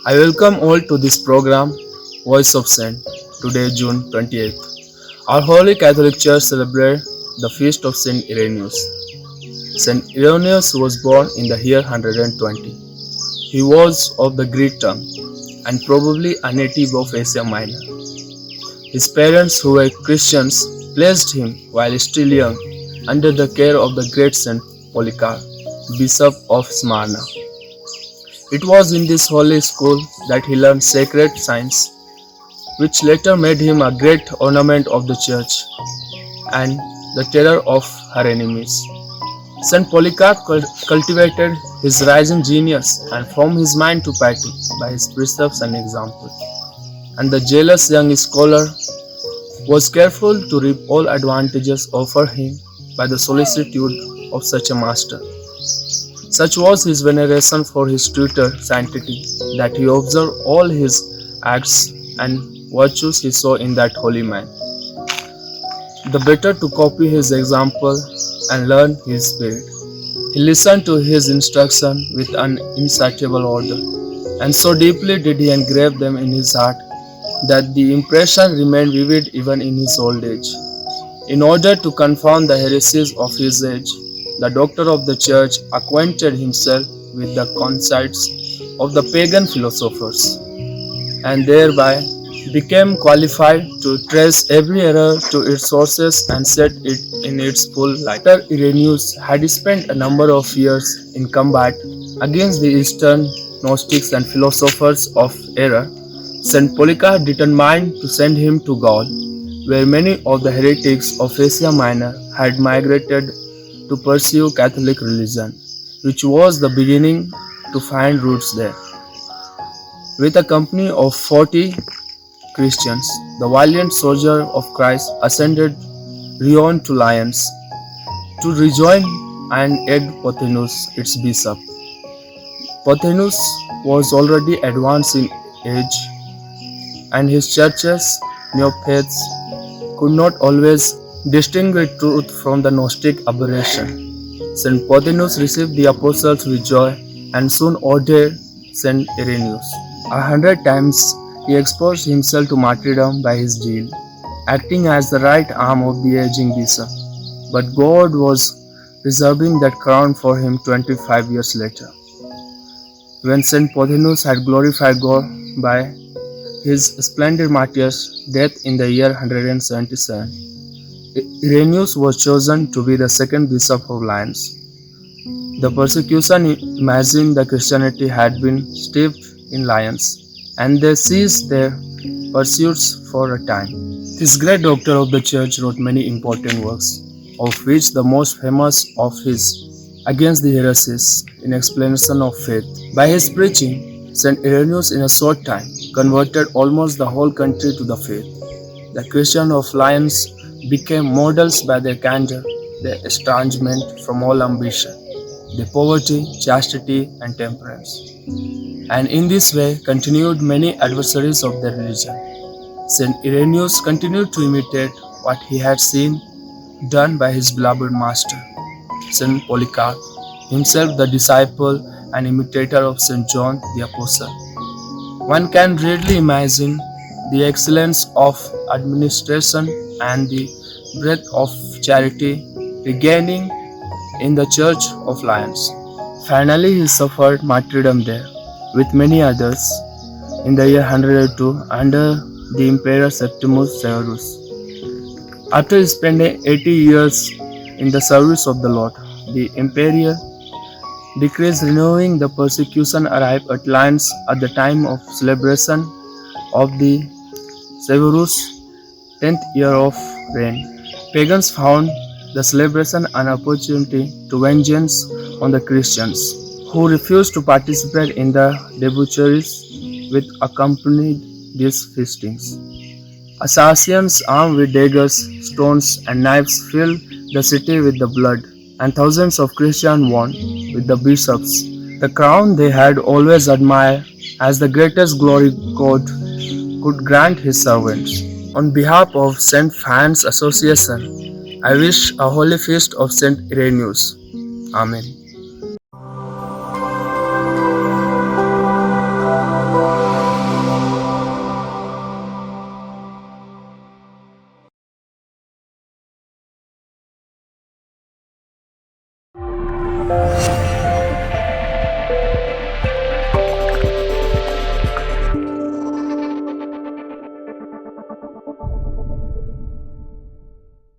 I welcome all to this program, Voice of Saint, today June 28th. Our Holy Catholic Church celebrates the feast of Saint Irenaeus. Saint Irenaeus was born in the year 120. He was of the Greek tongue and probably a native of Asia Minor. His parents, who were Christians, placed him while still young under the care of the great Saint Polycarp, Bishop of Smyrna. It was in this holy school that he learned sacred science, which later made him a great ornament of the church and the terror of her enemies. Saint Polycarp cultivated his rising genius and formed his mind to piety by his precepts and example. And the jealous young scholar was careful to reap all advantages offered him by the solicitude of such a master. Such was his veneration for his tutor sanctity that he observed all his acts and virtues he saw in that holy man, the better to copy his example and learn his spirit. He listened to his instruction with an insatiable order, and so deeply did he engrave them in his heart that the impression remained vivid even in his old age. In order to confound the heresies of his age, the doctor of the church acquainted himself with the conceits of the pagan philosophers, and thereby became qualified to trace every error to its sources and set it in its full light. After Irenaeus had spent a number of years in combat against the Eastern Gnostics and philosophers of error, Saint Polycarp determined to send him to Gaul, where many of the heretics of Asia Minor had migrated to pursue Catholic religion, which was the beginning to find roots there. With a company of 40 Christians, the valiant soldier of Christ ascended Rhone to Lyons to rejoin and aid Pothinus, its bishop. Pothinus was already advanced in age, and his church's neophytes could not always distinguish truth from the Gnostic aberration. Saint Pothinus received the apostles with joy and soon ordained Saint Irenaeus. 100 times he exposed himself to martyrdom by his zeal, acting as the right arm of the aging bishop. But God was reserving that crown for him 25 years later. When Saint Pothinus had glorified God by his splendid martyr's death in the year 177, Irenaeus was chosen to be the second bishop of Lyons. The persecution imagined the Christianity had been steeped in Lyons, and they ceased their pursuits for a time. This great doctor of the church wrote many important works, of which the most famous of his Against the Heresies in Explanation of Faith. By his preaching, Saint Irenaeus in a short time converted almost the whole country to the faith. The Christians of Lyons became models by their candor, their estrangement from all ambition, their poverty, chastity, and temperance, and in this way continued many adversaries of their religion. Saint Irenaeus continued to imitate what he had seen done by his beloved master, Saint Polycarp, himself the disciple and imitator of Saint John the Apostle. One can readily imagine the excellence of administration and the breadth of charity regaining in the Church of Lyons. Finally, he suffered martyrdom there, with many others, in the year 102 under the Emperor Septimus Severus. After spending 80 years in the service of the Lord, the imperial decrees renewing the persecution arrived at Lyons at the time of celebration of the Severus' 10th year of reign. Pagans found the celebration an opportunity to vengeance on the Christians, who refused to participate in the debaucheries which accompanied these feastings. Assassins armed with daggers, stones, and knives filled the city with the blood, and thousands of Christians won, with the bishops, the crown they had always admired as the greatest glory God could grant his servants. On behalf of St. Fran's Association, I wish a holy feast of St. Irenaeus. Amen.